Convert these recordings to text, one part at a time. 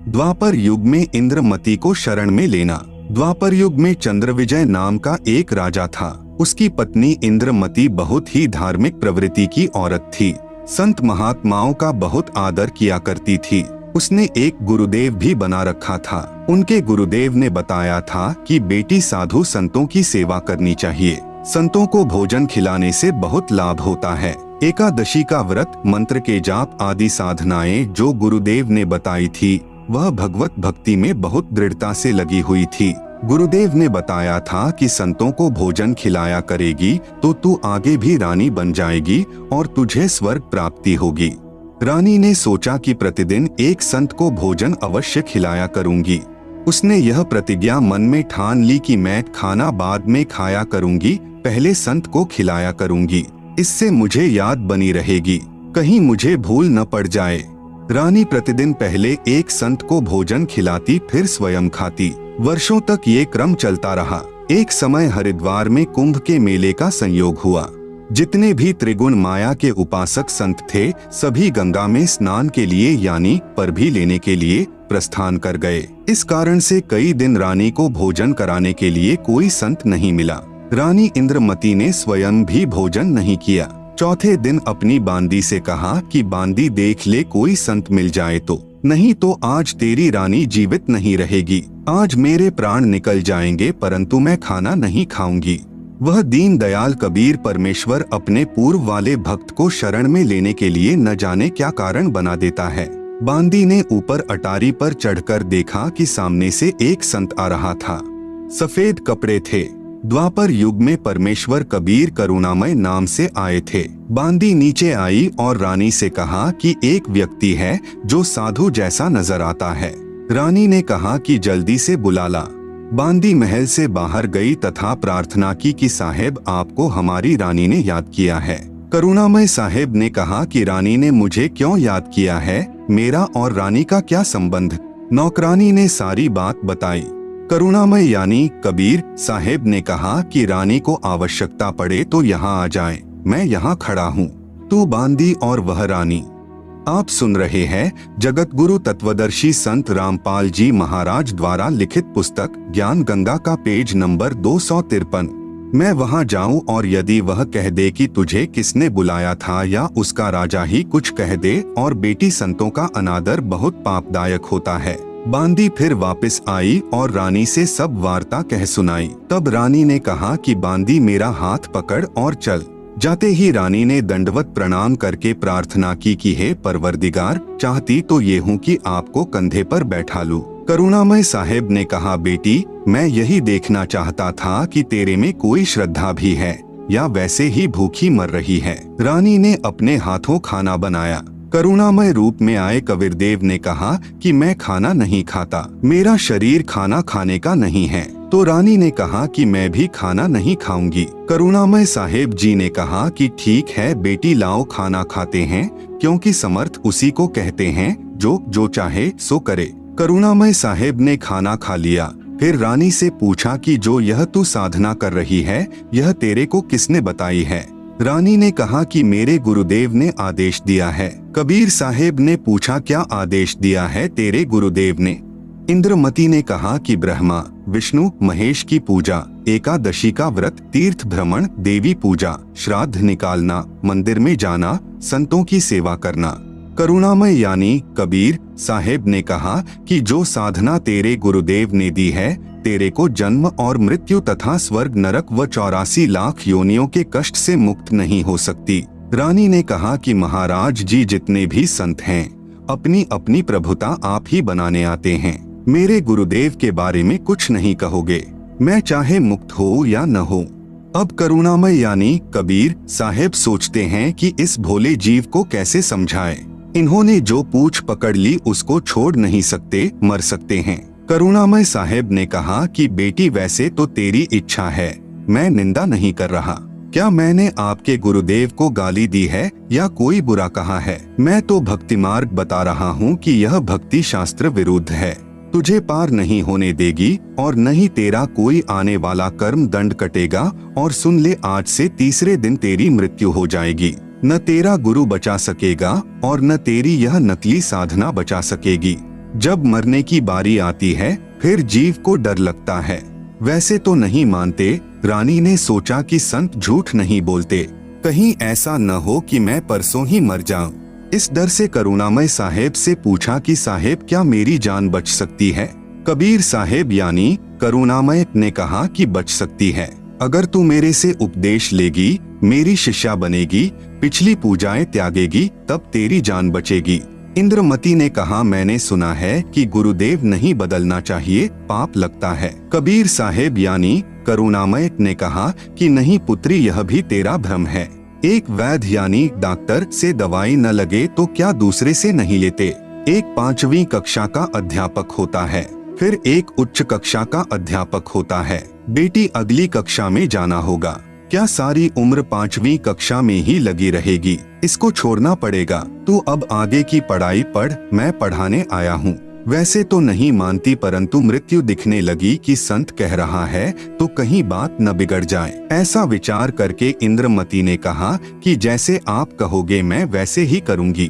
द्वापर युग में इंद्रमती को शरण में लेना। द्वापर युग में चंद्रविजय नाम का एक राजा था। उसकी पत्नी इंद्रमती बहुत ही धार्मिक प्रवृत्ति की औरत थी। संत महात्माओं का बहुत आदर किया करती थी। उसने एक गुरुदेव भी बना रखा था। उनके गुरुदेव ने बताया था कि बेटी साधु संतों की सेवा करनी चाहिए। संतों को भोजन खिलाने से बहुत लाभ होता है। एकादशी का व्रत, मंत्र के जाप आदि साधनाएं जो गुरुदेव ने बताई थी, वह भगवत भक्ति में बहुत दृढ़ता से लगी हुई थी। गुरुदेव ने बताया था कि संतों को भोजन खिलाया करेगी तो तू आगे भी रानी बन जाएगी और तुझे स्वर्ग प्राप्ति होगी। रानी ने सोचा कि प्रतिदिन एक संत को भोजन अवश्य खिलाया करूंगी। उसने यह प्रतिज्ञा मन में ठान ली कि मैं खाना बाद में खाया करूंगी, पहले संत को खिलाया करूंगी। इससे मुझे याद बनी रहेगी, कहीं मुझे भूल न पड़ जाए। रानी प्रतिदिन पहले एक संत को भोजन खिलाती, फिर स्वयं खाती। वर्षों तक ये क्रम चलता रहा। एक समय हरिद्वार में कुंभ के मेले का संयोग हुआ। जितने भी त्रिगुण माया के उपासक संत थे, सभी गंगा में स्नान के लिए यानी परभी लेने के लिए प्रस्थान कर गए। इस कारण से कई दिन रानी को भोजन कराने के लिए कोई संत नहीं मिला। रानी इंद्रमती ने स्वयं भी भोजन नहीं किया। चौथे दिन अपनी बांदी से कहा कि बांदी देख ले, कोई संत मिल जाए तो, नहीं तो आज तेरी रानी जीवित नहीं रहेगी। आज मेरे प्राण निकल जाएंगे परंतु मैं खाना नहीं खाऊंगी। वह दीन दयाल कबीर परमेश्वर अपने पूर्व वाले भक्त को शरण में लेने के लिए न जाने क्या कारण बना देता है। बांदी ने ऊपर अटारी पर चढ़कर देखा कि सामने से एक संत आ रहा था। सफेद कपड़े थे। द्वापर युग में परमेश्वर कबीर करुणामय नाम से आए थे। बांदी नीचे आई और रानी से कहा कि एक व्यक्ति है जो साधु जैसा नजर आता है। रानी ने कहा कि जल्दी से बुला ला। बांदी महल से बाहर गई तथा प्रार्थना की कि साहेब, आपको हमारी रानी ने याद किया है। करुणामय साहेब ने कहा कि रानी ने मुझे क्यों याद किया है, मेरा और रानी का क्या संबंध। नौकरानी ने सारी बात बताई। करुणामय यानी कबीर साहेब ने कहा कि रानी को आवश्यकता पड़े तो यहाँ आ जाए, मैं यहाँ खड़ा हूँ। तू बांदी और वह रानी। आप सुन रहे हैं जगत गुरु तत्वदर्शी संत रामपाल जी महाराज द्वारा लिखित पुस्तक ज्ञान गंगा का पेज नंबर 253। मैं वहाँ जाऊँ और यदि वह कह दे कि तुझे किसने बुलाया था या उसका राजा ही कुछ कह दे और बेटी संतों का अनादर बहुत पापदायक होता है। बांदी फिर वापस आई और रानी से सब वार्ता कह सुनाई। तब रानी ने कहा कि बांदी मेरा हाथ पकड़ और चल। जाते ही रानी ने दंडवत प्रणाम करके प्रार्थना की कि हे परवरदिगार, चाहती तो ये हूँ कि आपको कंधे पर बैठा लूं। करुणामय साहेब ने कहा, बेटी मैं यही देखना चाहता था कि तेरे में कोई श्रद्धा भी है या वैसे ही भूखी मर रही है। रानी ने अपने हाथों खाना बनाया। करुणामय रूप में आए कबीरदेव ने कहा कि मैं खाना नहीं खाता, मेरा शरीर खाना खाने का नहीं है। तो रानी ने कहा कि मैं भी खाना नहीं खाऊंगी। करुणामय साहेब जी ने कहा कि ठीक है बेटी, लाओ खाना खाते हैं, क्योंकि समर्थ उसी को कहते हैं जो चाहे सो करे। करुणामय साहेब ने खाना खा लिया। फिर रानी से पूछा कि जो यह तू साधना कर रही है, यह तेरे को किसने बताई है। रानी ने कहा कि मेरे गुरुदेव ने आदेश दिया है। कबीर साहेब ने पूछा, क्या आदेश दिया है तेरे गुरुदेव ने। इंद्रमती ने कहा कि ब्रह्मा विष्णु महेश की पूजा, एकादशी का व्रत, तीर्थ भ्रमण, देवी पूजा, श्राद्ध निकालना, मंदिर में जाना, संतों की सेवा करना। करुणामय यानी कबीर साहेब ने कहा कि जो साधना तेरे गुरुदेव ने दी है, तेरे को जन्म और मृत्यु तथा स्वर्ग नरक व 84 लाख योनियों के कष्ट से मुक्त नहीं हो सकती। रानी ने कहा कि महाराज जी जितने भी संत हैं, अपनी अपनी प्रभुता आप ही बनाने आते हैं। मेरे गुरुदेव के बारे में कुछ नहीं कहोगे, मैं चाहे मुक्त हो या न हो। अब करुणामय यानी कबीर साहेब सोचते हैं कि इस भोले जीव को कैसे समझाए। इन्होंने जो पूछ पकड़ ली उसको छोड़ नहीं सकते, मर सकते हैं। करुणामय साहेब ने कहा कि बेटी वैसे तो तेरी इच्छा है, मैं निंदा नहीं कर रहा। क्या मैंने आपके गुरुदेव को गाली दी है या कोई बुरा कहा है? मैं तो भक्ति मार्ग बता रहा हूँ कि यह भक्ति शास्त्र विरुद्ध है, तुझे पार नहीं होने देगी और न ही तेरा कोई आने वाला कर्म दंड कटेगा। और सुन ले, आज से तीसरे दिन तेरी मृत्यु हो जाएगी। न तेरा गुरु बचा सकेगा और न तेरी यह नकली साधना बचा सकेगी। जब मरने की बारी आती है फिर जीव को डर लगता है। वैसे तो नहीं मानते। रानी ने सोचा कि संत झूठ नहीं बोलते, कहीं ऐसा न हो कि मैं परसों ही मर जाऊं। इस डर से करुणामय साहेब से पूछा कि साहेब क्या मेरी जान बच सकती है? कबीर साहेब यानी करुणामय ने कहा कि बच सकती है, अगर तू मेरे से उपदेश लेगी, मेरी शिष्या बनेगी, पिछली पूजाएं त्यागेगी, तब तेरी जान बचेगी। इंद्रमती ने कहा मैंने सुना है कि गुरुदेव नहीं बदलना चाहिए, पाप लगता है। कबीर साहेब यानी करुणामय ने कहा कि नहीं पुत्री, यह भी तेरा भ्रम है। एक वैद्य यानी डॉक्टर से दवाई न लगे तो क्या दूसरे से नहीं लेते? एक 5वीं कक्षा का अध्यापक होता है, फिर एक उच्च कक्षा का अध्यापक होता है। बेटी अगली कक्षा में जाना होगा, क्या सारी उम्र 5वीं कक्षा में ही लगी रहेगी? इसको छोड़ना पड़ेगा। तू अब आगे की पढ़ाई पढ़, मैं पढ़ाने आया हूँ। वैसे तो नहीं मानती, परंतु मृत्यु दिखने लगी कि संत कह रहा है तो कहीं बात न बिगड़ जाए। ऐसा विचार करके इंद्रमती ने कहा कि जैसे आप कहोगे मैं वैसे ही करूँगी।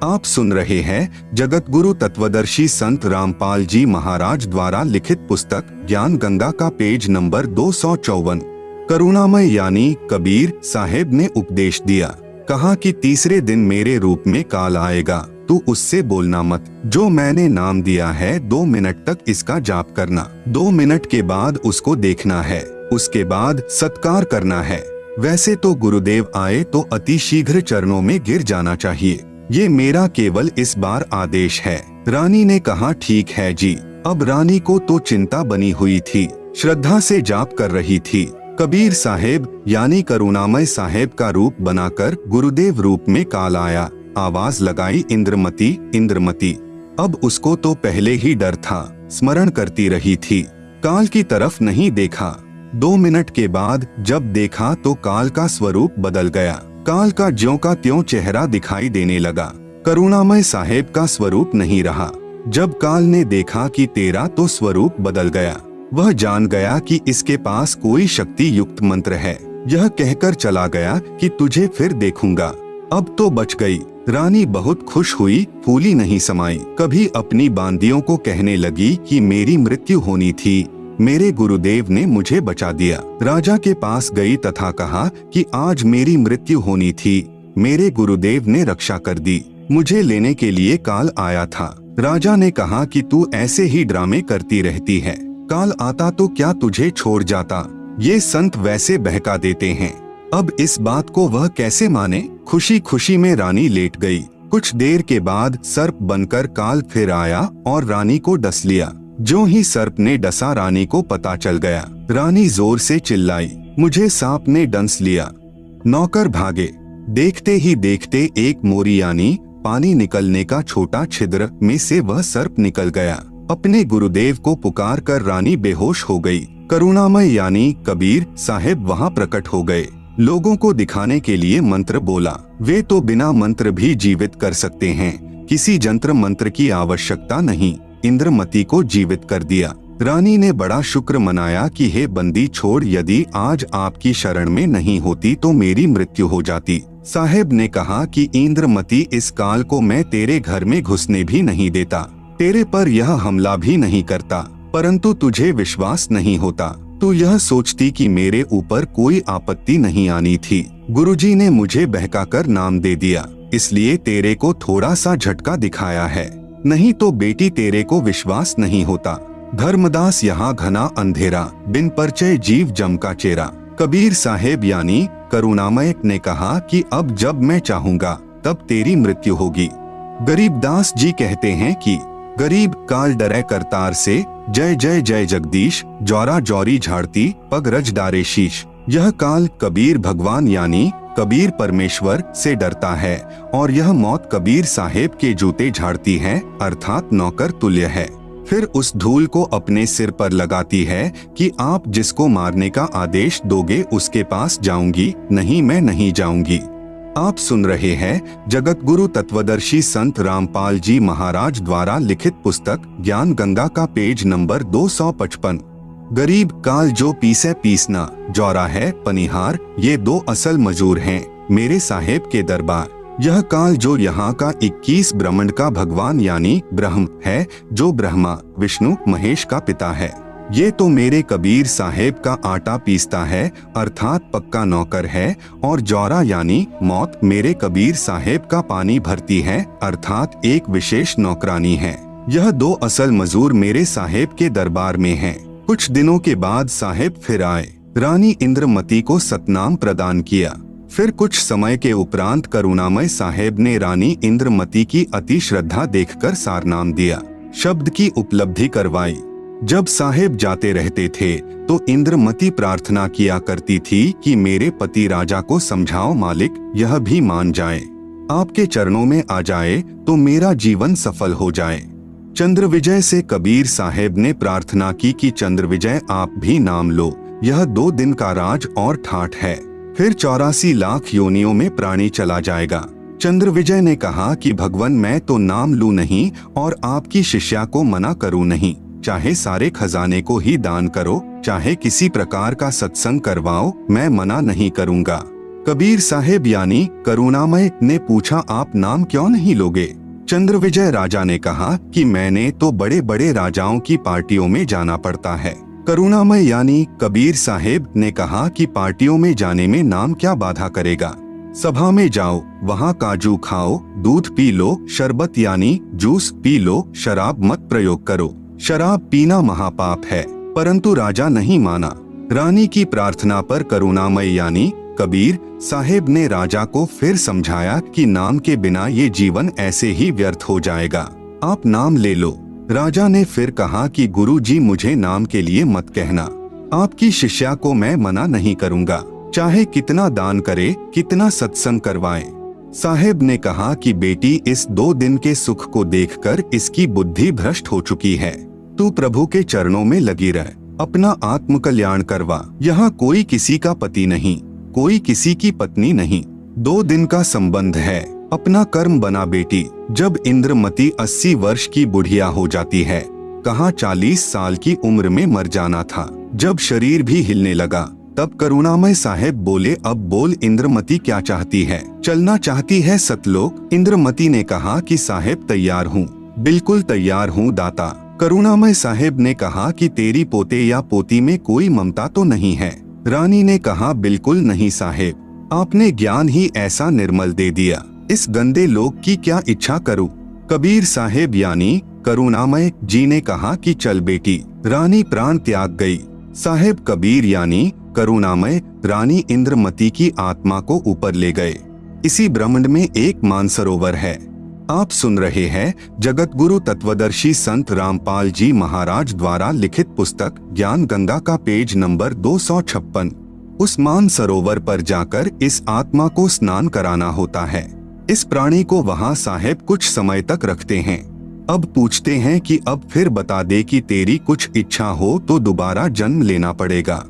आप सुन रहे हैं जगत गुरु तत्वदर्शी संत रामपाल जी महाराज द्वारा लिखित पुस्तक ज्ञान गंगा का पेज नंबर 254। करुणामय यानी कबीर साहेब ने उपदेश दिया, कहा कि तीसरे दिन मेरे रूप में काल आएगा, तू उससे बोलना मत। जो मैंने नाम दिया है 2 मिनट तक इसका जाप करना, 2 मिनट के बाद उसको देखना है, उसके बाद सत्कार करना है। वैसे तो गुरुदेव आए तो अति शीघ्र चरणों में गिर जाना चाहिए, ये मेरा केवल इस बार आदेश है। रानी ने कहा ठीक है जी। अब रानी को तो चिंता बनी हुई थी, श्रद्धा से जाप कर रही थी। कबीर साहेब यानी करुणामय साहेब का रूप बनाकर गुरुदेव रूप में काल आया। आवाज लगाई इंद्रमती, इंद्रमती। अब उसको तो पहले ही डर था, स्मरण करती रही थी, काल की तरफ नहीं देखा। 2 मिनट के बाद जब देखा तो काल का स्वरूप बदल गया। काल का ज्यों का त्यों चेहरा दिखाई देने लगा, करुणामय साहेब का स्वरूप नहीं रहा। जब काल ने देखा कि तेरा तो स्वरूप बदल गया, वह जान गया कि इसके पास कोई शक्ति युक्त मंत्र है। यह कहकर चला गया कि तुझे फिर देखूंगा, अब तो बच गई। रानी बहुत खुश हुई, फूली नहीं समाई। कभी अपनी बांदियों को कहने लगी कि मेरी मृत्यु होनी थी, मेरे गुरुदेव ने मुझे बचा दिया। राजा के पास गई तथा कहा कि आज मेरी मृत्यु होनी थी, मेरे गुरुदेव ने रक्षा कर दी, मुझे लेने के लिए काल आया था। राजा ने कहा कि तू ऐसे ही ड्रामे करती रहती है, काल आता तो क्या तुझे छोड़ जाता? ये संत वैसे बहका देते हैं। अब इस बात को वह कैसे माने? खुशी खुशी में रानी लेट गई। कुछ देर के बाद सर्प बनकर काल फिर आया और रानी को डस लिया। जो ही सर्प ने डसा रानी को पता चल गया। रानी जोर से चिल्लाई, मुझे सांप ने डंस लिया। नौकर भागे। देखते ही देखते एक मोरी यानी पानी निकलने का छोटा छिद्र में से वह सर्प निकल गया। अपने गुरुदेव को पुकार कर रानी बेहोश हो गई। करुणामय यानी कबीर साहेब वहां प्रकट हो गए। लोगों को दिखाने के लिए मंत्र बोला। वे तो बिना मंत्र भी जीवित कर सकते हैं, किसी जंत्र मंत्र की आवश्यकता नहीं। इंद्रमती को जीवित कर दिया। रानी ने बड़ा शुक्र मनाया कि हे बंदी छोड़, यदि आज आपकी शरण में नहीं होती तो मेरी मृत्यु हो जाती। साहेब ने कहा कि इंद्रमती, इस काल को मैं तेरे घर में घुसने भी नहीं देता, तेरे पर यह हमला भी नहीं करता, परंतु तुझे विश्वास नहीं होता। तू यह सोचती कि मेरे ऊपर कोई आपत्ति नहीं आनी थी। गुरुजी ने मुझे बहकाकर नाम दे दिया, इसलिए तेरे को थोड़ा सा झटका दिखाया है, नहीं तो बेटी तेरे को विश्वास नहीं होता। धर्मदास यहाँ घना अंधेरा, बिन परिचय जीव जम का चेहरा। कबीर साहेब यानी करुणामय ने कहा कि अब जब मैं चाहूंगा तब तेरी मृत्यु होगी। गरीबदास जी कहते हैं कि गरीब काल डरे करतार से, जय जय जय जगदीश, जौरा जौरी झाड़ती पग रज डारे शीश। यह काल कबीर भगवान यानी कबीर परमेश्वर से डरता है और यह मौत कबीर साहेब के जूते झाड़ती है, अर्थात नौकर तुल्य है। फिर उस धूल को अपने सिर पर लगाती है कि आप जिसको मारने का आदेश दोगे उसके पास जाऊंगी, नहीं मैं नहीं जाऊंगी। आप सुन रहे हैं जगत गुरु तत्वदर्शी संत रामपाल जी महाराज द्वारा लिखित पुस्तक ज्ञान गंगा का पेज नंबर 255। गरीब काल जो पीसे पीसना, जौरा है पनिहार, ये 2 असल मजूर हैं मेरे साहेब के दरबार। यह काल जो यहाँ का 21 ब्रह्मांड का भगवान यानी ब्रह्म है, जो ब्रह्मा विष्णु महेश का पिता है। ये तो मेरे कबीर साहेब का आटा पीसता है, अर्थात पक्का नौकर है, और जौरा यानी मौत मेरे कबीर साहेब का पानी भरती है, अर्थात एक विशेष नौकरानी है। यह 2 असल मजूर मेरे साहेब के दरबार में हैं। कुछ दिनों के बाद साहेब फिर आए। रानी इंद्रमती को सतनाम प्रदान किया। फिर कुछ समय के उपरांत करुणामय साहेब ने रानी इंद्रमती की अति श्रद्धा देखकर सारनाम दिया, शब्द की उपलब्धि करवाई। जब साहेब जाते रहते थे तो इंद्रमती प्रार्थना किया करती थी कि मेरे पति राजा को समझाओ मालिक, यह भी मान जाए, आपके चरणों में आ जाए तो मेरा जीवन सफल हो जाए। चंद्रविजय से कबीर साहेब ने प्रार्थना की कि चंद्रविजय आप भी नाम लो, यह 2 दिन का राज और ठाठ है, फिर 84 लाख योनियों में प्राणी चला जाएगा। चंद्रविजय ने कहा कि भगवान मैं तो नाम लूं नहीं और आपकी शिष्या को मना करूं नहीं, चाहे सारे खजाने को ही दान करो, चाहे किसी प्रकार का सत्संग करवाओ, मैं मना नहीं करूंगा। कबीर साहेब यानी करुणामय ने पूछा आप नाम क्यों नहीं लोगे? चंद्रविजय राजा ने कहा कि मैंने तो बड़े बड़े राजाओं की पार्टियों में जाना पड़ता है। करुणामय यानी कबीर साहेब ने कहा कि पार्टियों में जाने में नाम क्या बाधा करेगा, सभा में जाओ, वहाँ काजू खाओ, दूध पी लो, शरबत यानी जूस पी लो, शराब मत प्रयोग करो, शराब पीना महापाप है। परंतु राजा नहीं माना। रानी की प्रार्थना पर करुणामय यानी कबीर साहेब ने राजा को फिर समझाया कि नाम के बिना ये जीवन ऐसे ही व्यर्थ हो जाएगा, आप नाम ले लो। राजा ने फिर कहा कि गुरुजी मुझे नाम के लिए मत कहना, आपकी शिष्या को मैं मना नहीं करूंगा, चाहे कितना दान करे, कितना सत्संग करवाए। साहेब ने कहा कि बेटी इस 2 दिन के सुख को देखकर इसकी बुद्धि भ्रष्ट हो चुकी है, तू प्रभु के चरणों में लगी रह, अपना आत्म कल्याण करवा। यहाँ कोई किसी का पति नहीं, कोई किसी की पत्नी नहीं, 2 दिन का संबंध है, अपना कर्म बना बेटी। जब इंद्रमती 80 वर्ष की बुढ़िया हो जाती है, कहाँ 40 साल की उम्र में मर जाना था। जब शरीर भी हिलने लगा तब करुणामय साहेब बोले अब बोल इंद्रमती क्या चाहती है, चलना चाहती है सतलोक? इंद्रमती ने कहा कि साहेब तैयार हूँ, बिल्कुल तैयार हूँ दाता। करुणामय साहेब ने कहा कि तेरी पोते या पोती में कोई ममता तो नहीं है? रानी ने कहा बिल्कुल नहीं साहेब, आपने ज्ञान ही ऐसा निर्मल दे दिया, इस गंदे लोक की क्या इच्छा करूं? कबीर साहेब यानी करुणामय जी ने कहा कि चल बेटी। रानी प्राण त्याग गई। साहेब कबीर यानी करुणामय रानी इंद्रमती की आत्मा को ऊपर ले गए। इसी ब्रह्मांड में एक मानसरोवर है। आप सुन रहे हैं जगत गुरु तत्वदर्शी संत रामपाल जी महाराज द्वारा लिखित पुस्तक ज्ञान गंगा का पेज नंबर 256। उस मानसरोवर पर जाकर इस आत्मा को स्नान कराना होता है। इस प्राणी को वहाँ साहेब कुछ समय तक रखते हैं। अब पूछते हैं कि अब फिर बता दे कि तेरी कुछ इच्छा हो तो दोबारा जन्म लेना पड़ेगा।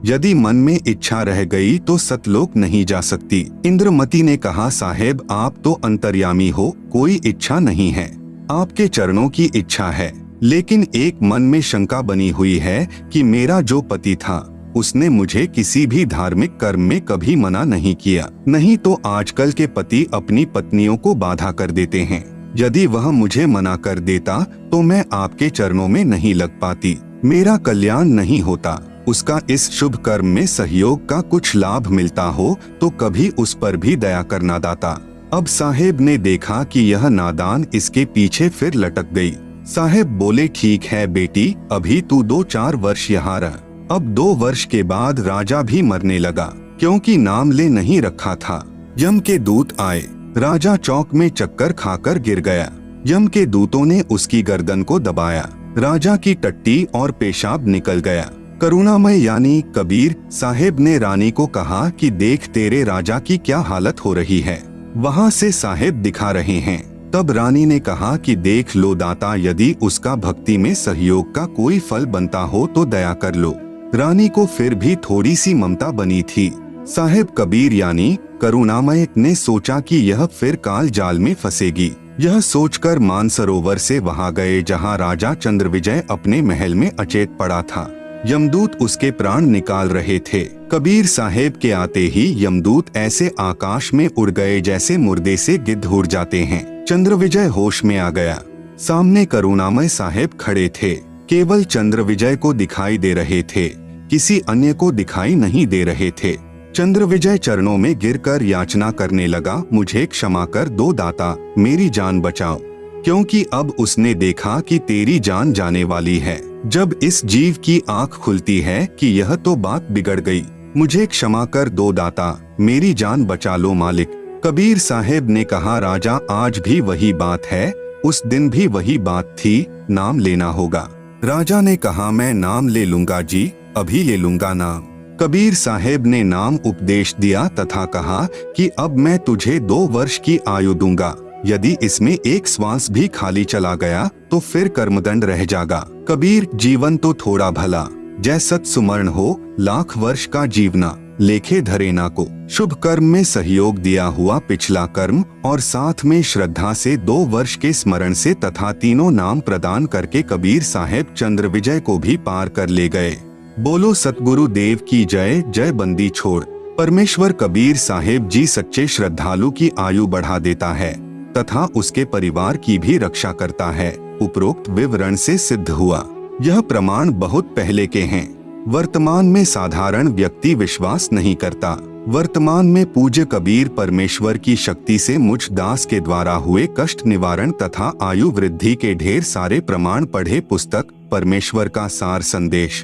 यदि मन में इच्छा रह गई तो सतलोक नहीं जा सकती। इंद्रमती ने कहा साहेब आप तो अंतर्यामी हो, कोई इच्छा नहीं है, आपके चरणों की इच्छा है, लेकिन एक मन में शंका बनी हुई है कि मेरा जो पति था उसने मुझे किसी भी धार्मिक कर्म में कभी मना नहीं किया, नहीं तो आजकल के पति अपनी पत्नियों को बाधा कर देते हैं। यदि वह मुझे मना कर देता तो मैं आपके चरणों में नहीं लग पाती, मेरा कल्याण नहीं होता। उसका इस शुभ कर्म में सहयोग का कुछ लाभ मिलता हो तो कभी उस पर भी दया करना दाता। अब साहेब ने देखा कि यह नादान इसके पीछे फिर लटक गई। साहेब बोले ठीक है बेटी, अभी तू 2-4 वर्ष यहाँ रह। अब 2 वर्ष के बाद राजा भी मरने लगा, क्योंकि नाम ले नहीं रखा था। यम के दूत आए, राजा चौक में चक्कर खाकर गिर गया। यम के दूतों ने उसकी गर्दन को दबाया, राजा की टट्टी और पेशाब निकल गया। करुणामय यानी कबीर साहेब ने रानी को कहा कि देख तेरे राजा की क्या हालत हो रही है, वहाँ से साहेब दिखा रहे हैं। तब रानी ने कहा कि देख लो दाता, यदि उसका भक्ति में सहयोग का कोई फल बनता हो तो दया कर लो। रानी को फिर भी थोड़ी सी ममता बनी थी। साहेब कबीर यानी करुणामय ने सोचा कि यह फिर काल जाल में फंसेगी। यह सोचकर मानसरोवर से वहां गए जहां राजा चंद्रविजय अपने महल में अचेत पड़ा था। यमदूत उसके प्राण निकाल रहे थे। कबीर साहेब के आते ही यमदूत ऐसे आकाश में उड़ गए जैसे मुर्दे से गिद्ध उड़ जाते हैं। चंद्रविजय होश में आ गया। सामने करुणामय साहेब खड़े थे। केवल चंद्रविजय को दिखाई दे रहे थे, किसी अन्य को दिखाई नहीं दे रहे थे। चंद्रविजय चरणों में गिरकर याचना करने लगा, मुझे क्षमा कर दो दाता, मेरी जान बचाओ। क्योंकि अब उसने देखा कि तेरी जान जाने वाली है। जब इस जीव की आंख खुलती है कि यह तो बात बिगड़ गई, मुझे क्षमा कर दो दाता, मेरी जान बचा लो मालिक। कबीर साहेब ने कहा, राजा आज भी वही बात है, उस दिन भी वही बात थी, नाम लेना होगा। राजा ने कहा, मैं नाम ले लूंगा जी, अभी ले लूंगा नाम। कबीर साहेब ने नाम उपदेश दिया तथा कहा कि अब मैं तुझे 2 वर्ष की आयु दूंगा। यदि इसमें एक श्वास भी खाली चला गया तो फिर कर्मदंड रह जाएगा। कबीर, जीवन तो थोड़ा भला, जय सत सुमरण हो, लाख वर्ष का जीवना, लेखे धरे ना को। शुभ कर्म में सहयोग दिया हुआ पिछला कर्म और साथ में श्रद्धा से 2 वर्ष के स्मरण से तथा तीनों नाम प्रदान करके कबीर साहेब चंद्रविजय को भी पार कर ले गए। बोलो सतगुरु देव की जय। जय बंदी छोड़। परमेश्वर कबीर साहेब जी सच्चे श्रद्धालु की आयु बढ़ा देता है तथा उसके परिवार की भी रक्षा करता है। उपरोक्त विवरण से सिद्ध हुआ। यह प्रमाण बहुत पहले के हैं। वर्तमान में साधारण व्यक्ति विश्वास नहीं करता। वर्तमान में पूज्य कबीर परमेश्वर की शक्ति से मुझ दास के द्वारा हुए कष्ट निवारण तथा आयु वृद्धि के ढेर सारे प्रमाण पढ़े। पुस्तक परमेश्वर का सार संदेश।